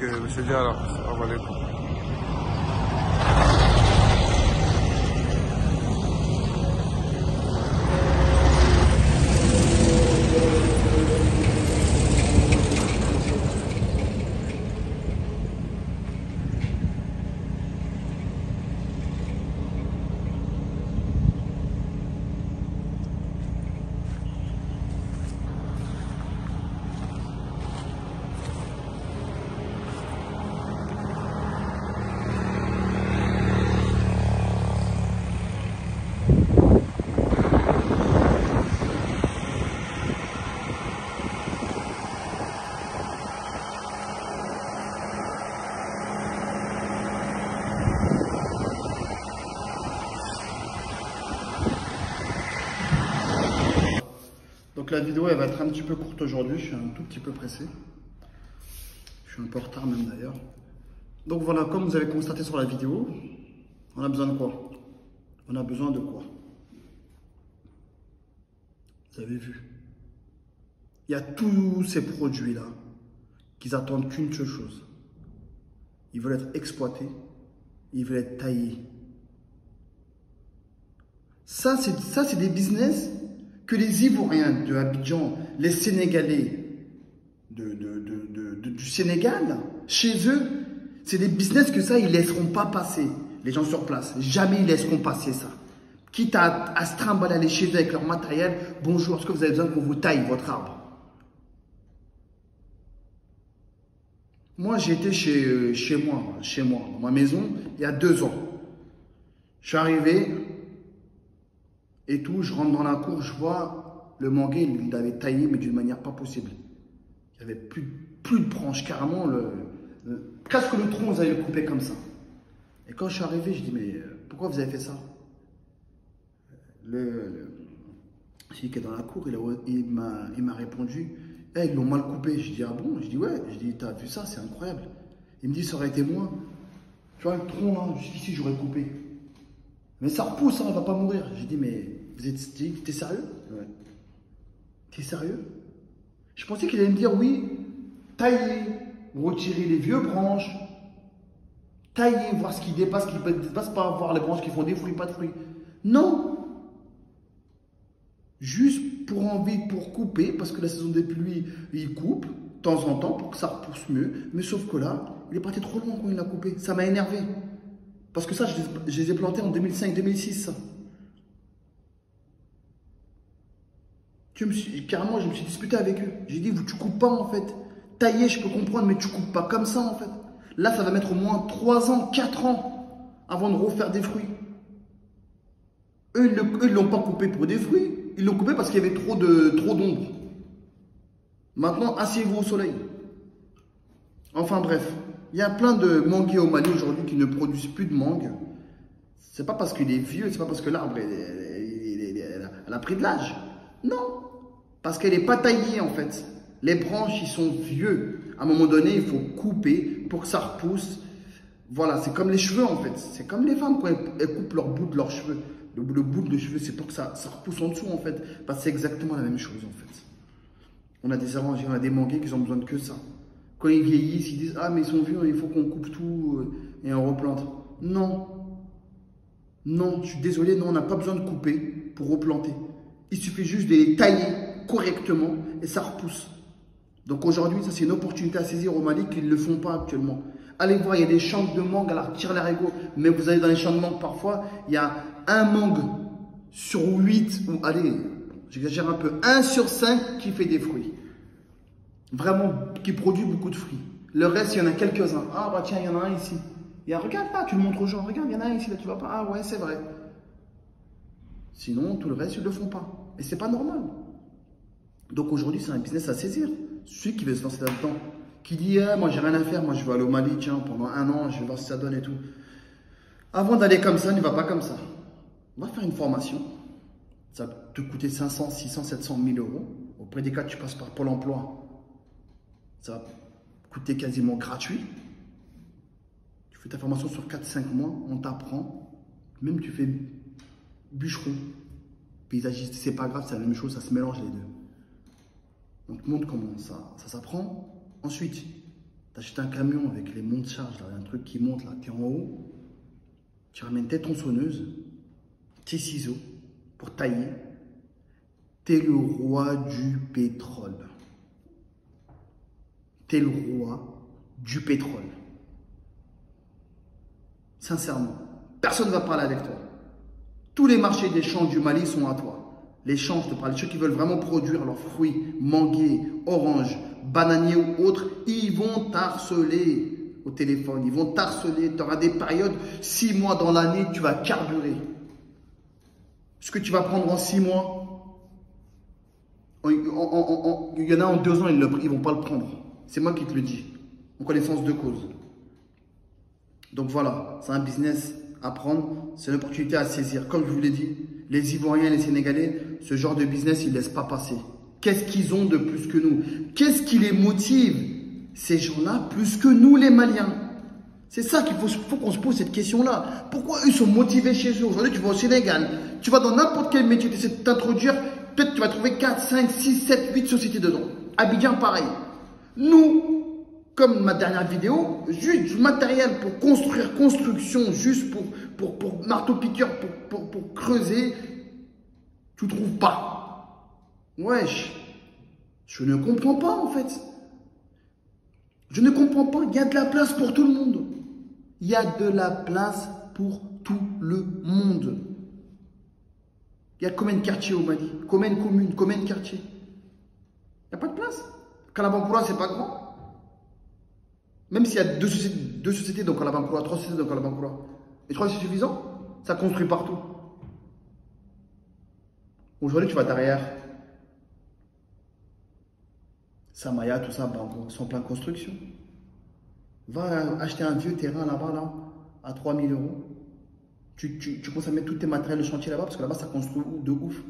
Monsieur Diarra, salam alaikum. Donc la vidéo elle va être un petit peu courte aujourd'hui, je suis un tout petit peu pressé. Je suis un peu en retard même d'ailleurs. Donc voilà, comme vous avez constaté sur la vidéo, on a besoin de quoi? On a besoin de quoi? Vous avez vu? Il y a tous ces produits-là qui attendent qu'une seule chose. Ils veulent être exploités, ils veulent être taillés. Ça, c'est des business que les Ivoiriens de Abidjan, les Sénégalais du Sénégal, chez eux, c'est des business que ça, ils ne laisseront pas passer, les gens sur place. Jamais ils laisseront passer ça. Quitte à se trimballer aller chez eux avec leur matériel, bonjour, est-ce que vous avez besoin qu'on vous taille votre arbre? Moi, j'étais chez moi, dans ma maison, il y a 2 ans. Je suis arrivé et tout, je rentre dans la cour, je vois le manguier, il l'avait taillé, mais d'une manière pas possible. Il n'y avait plus de branches, carrément, presque le tronc, vous avez coupé comme ça. Et quand je suis arrivé, je dis, mais pourquoi vous avez fait ça? Celui qui est dans la cour, il m'a répondu, hey, ils l'ont mal coupé. Je dis, ah bon? Je dis, ouais. Je dis, t'as vu ça? C'est incroyable. Il me dit, ça aurait été moi. Tu vois, le tronc là, jusqu'ici, j'aurais coupé. Mais ça repousse, hein, on va pas mourir. J'ai dit, mais t'es sérieux? Ouais. T'es sérieux? Je pensais qu'il allait me dire, oui, tailler, retirer les vieux branches, tailler, voir ce qui dépasse, qui ne dépasse pas, voir les branches qui font des fruits, pas de fruits. Non! Juste pour couper, parce que la saison des pluies, il coupe, de temps en temps, pour que ça repousse mieux. Mais sauf que là, il est parti trop loin quand il l'a coupé. Ça m'a énervé. Parce que ça, je les ai plantés en 2005-2006, ça. Carrément, je me suis disputé avec eux. J'ai dit, tu coupes pas en fait. Tailler, je peux comprendre, mais tu coupes pas comme ça en fait. Là, ça va mettre au moins 3 ans, 4 ans avant de refaire des fruits. Eux, ils l'ont pas coupé pour des fruits. Ils l'ont coupé parce qu'il y avait trop d'ombre. Maintenant, asseyez-vous au soleil. Enfin bref, il y a plein de manguiers au Mali aujourd'hui qui ne produisent plus de mangue. C'est pas parce qu'il est vieux, c'est pas parce que l'arbre elle a pris de l'âge. Non, parce qu'elle n'est pas taillée en fait. Les branches, ils sont vieux. À un moment donné, il faut couper pour que ça repousse. Voilà, c'est comme les cheveux en fait. C'est comme les femmes quand elles coupent leur bout de leurs cheveux. Le bout de cheveux, c'est pour que ça repousse en dessous en fait. Parce que c'est exactement la même chose en fait. On a des arrangés, on a des manguiers qui ont besoin de que ça. Quand ils vieillissent, ils disent, ah mais ils sont vieux, il faut qu'on coupe tout et on replante. Non. Non, je suis désolé, non, on n'a pas besoin de couper pour replanter. Il suffit juste de les tailler correctement et ça repousse. Donc aujourd'hui, ça c'est une opportunité à saisir au Mali qu'ils ne le font pas actuellement. Allez voir, il y a des champs de mangue, alors tire l'arigot. Mais vous allez dans les champs de mangue parfois, il y a un mangue sur 8, ou allez, j'exagère un peu, 1 sur 5 qui fait des fruits. Vraiment, qui produit beaucoup de fruits. Le reste, il y en a quelques-uns. Ah bah tiens, il y en a un ici. Regarde là, tu le montres aux gens, regarde, il y en a un ici, là tu vas pas. Ah ouais, c'est vrai. Sinon, tout le reste, ils ne le font pas. Et c'est pas normal. Donc aujourd'hui, c'est un business à saisir. Celui qui veut se lancer là-dedans, qui dit, moi j'ai rien à faire, moi je vais aller au Mali, tiens, pendant 1 an, je vais voir si ça donne et tout. Avant d'aller comme ça, ne va pas comme ça. Va faire une formation. Ça va te coûter 500, 600, 700 000 euros. Au près des cas, tu passes par Pôle emploi. Ça va coûter quasiment gratuit. Tu fais ta formation sur 4-5 mois, on t'apprend. Même tu fais bûcheron, paysagiste, c'est pas grave, c'est la même chose, ça se mélange les deux. On te montre comment ça s'apprend. Ensuite, Tu achètes un camion avec les monts de charge, là, un truc qui monte là, tu es en haut. Tu ramènes tes tronçonneuses, tes ciseaux pour tailler. Tu es le roi du pétrole. Tu es le roi du pétrole. Sincèrement, personne ne va parler avec toi. Tous les marchés des champs du Mali sont à toi. Les champs, je te parle, ceux qui veulent vraiment produire leurs fruits, manguiers, oranges, bananiers ou autres, ils vont t'harceler au téléphone, ils vont t'harceler. Tu auras des périodes, 6 mois dans l'année, tu vas carburer. Ce que tu vas prendre en 6 mois, il y en a en 2 ans, ils ne vont pas le prendre. C'est moi qui te le dis, en connaissance de cause. Donc voilà, c'est un business à prendre, c'est une opportunité à saisir. Comme je vous l'ai dit, les Ivoiriens et les Sénégalais, ce genre de business, ils ne laissent pas passer. Qu'est-ce qu'ils ont de plus que nous? Qu'est-ce qui les motive, ces gens-là, plus que nous, les Maliens? C'est ça qu'il faut qu'on se pose cette question-là. Pourquoi eux sont motivés chez eux? Aujourd'hui, tu vas au Sénégal, tu vas dans n'importe quel métier, tu essaies de t'introduire, peut-être tu vas trouver 4, 5, 6, 7, 8 sociétés dedans. Abidjan, pareil. Nous, comme ma dernière vidéo, juste du matériel pour construction, juste pour marteau-piqueur, pour creuser, tu ne trouves pas. Wesh, je ne comprends pas en fait. Je ne comprends pas, il y a de la place pour tout le monde. Il y a de la place pour tout le monde. Il y a combien de quartiers au Mali? Combien de communes? Combien de quartiers? Il n'y a pas de place. Kalabankoura, c'est pas grand. Même s'il y a deux sociétés dans Kalabankoura, 3 sociétés dans Kalabankoura. Et 3 c'est suffisant? Ça construit partout. Aujourd'hui, tu vas derrière Samaya, tout ça, Bango, sont plein de construction. Va acheter un vieux terrain là-bas, là, à 3 000 €. Tu commences à mettre tous tes matériels de chantier là-bas, parce que là-bas, ça construit de ouf.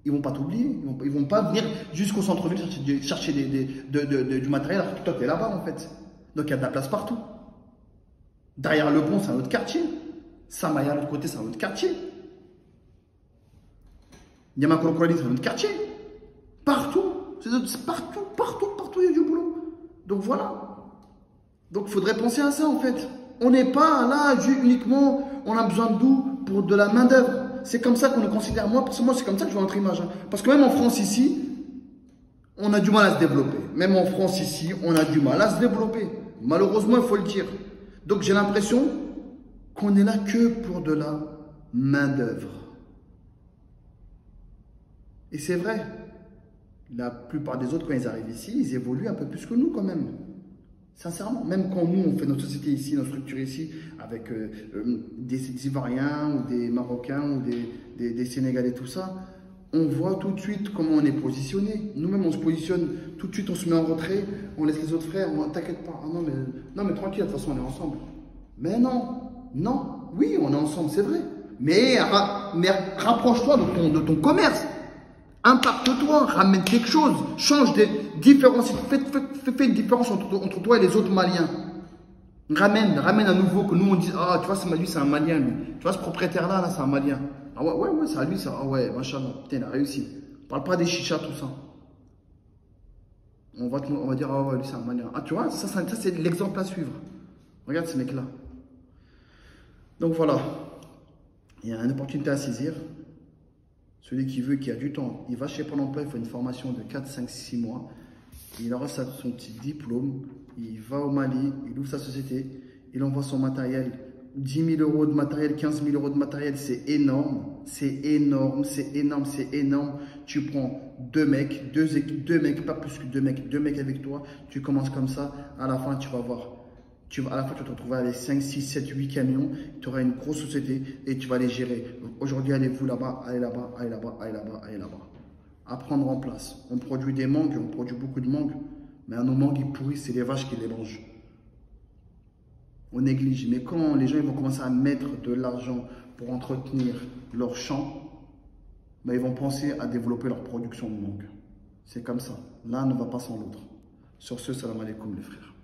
Ils vont pas t'oublier. Ils vont pas venir jusqu'au centre-ville chercher du matériel, alors que toi, tu es là-bas, en fait. Donc, il y a de la place partout. Derrière le pont, c'est un autre quartier. Samaya, de l'autre côté, c'est un autre quartier. Niamakorokorali, c'est un autre quartier. Partout. C'est partout, il y a du boulot. Donc, voilà. Donc, il faudrait penser à ça, en fait. On n'est pas là, uniquement, on a besoin de nous pour de la main-d'œuvre. C'est comme ça qu'on le considère. Moi, parce que moi, c'est comme ça que je vois notre image. Hein. Parce que même en France, ici, on a du mal à se développer. Même en France, ici, on a du mal à se développer. Malheureusement, il faut le dire. Donc, j'ai l'impression qu'on est là que pour de la main-d'œuvre. Et c'est vrai. La plupart des autres, quand ils arrivent ici, ils évoluent un peu plus que nous, quand même. Sincèrement, même quand nous, on fait notre société ici, notre structure ici, avec des Ivoiriens ou des Marocains ou des Sénégalais, tout ça, on voit tout de suite comment on est positionné. Nous-mêmes, on se positionne, tout de suite, on se met en retrait, on laisse les autres frères, t'inquiète pas, ah non, mais tranquille, de toute façon, on est ensemble. Mais non, oui, on est ensemble, c'est vrai. Mais rapproche-toi de ton commerce. Impacte-toi, ramène quelque chose, change des différences, fais une différence entre toi et les autres Maliens. Ramène à nouveau que nous on dit, ah tu vois, lui c'est un Malien lui. Tu vois ce propriétaire là, c'est un Malien. Ah ouais, c'est à lui ça. Ah ouais, machallah, putain, il a réussi. Parle pas des chichas, tout ça. On va dire, ah ouais, lui c'est un Malien. Ah tu vois, ça c'est l'exemple à suivre. Regarde ce mec là. Donc voilà, il y a une opportunité à saisir. Celui qui veut, qui a du temps, il va chez Pôle emploi, il fait une formation de 4, 5, 6 mois. Il aura son petit diplôme, il va au Mali, il ouvre sa société, il envoie son matériel. 10 000 € de matériel, 15 000 € de matériel, c'est énorme. C'est énorme. Tu prends 2 mecs, 2 mecs, pas plus que 2 mecs avec toi. Tu commences comme ça, à la fin, tu vas voir. À la fin, tu vas te retrouver avec 5, 6, 7, 8 camions. Tu auras une grosse société et tu vas les gérer. Aujourd'hui, allez-vous là-bas, allez là-bas, allez là-bas, allez là-bas, allez là-bas. À prendre en place. On produit des mangues, on produit beaucoup de mangues. Mais nos mangues, ils pourrissent, c'est les vaches qui les mangent. On néglige. Mais quand les gens ils vont commencer à mettre de l'argent pour entretenir leurs champs, ben, ils vont penser à développer leur production de mangue. C'est comme ça. L'un ne va pas sans l'autre. Sur ce, salam alaikum les frères.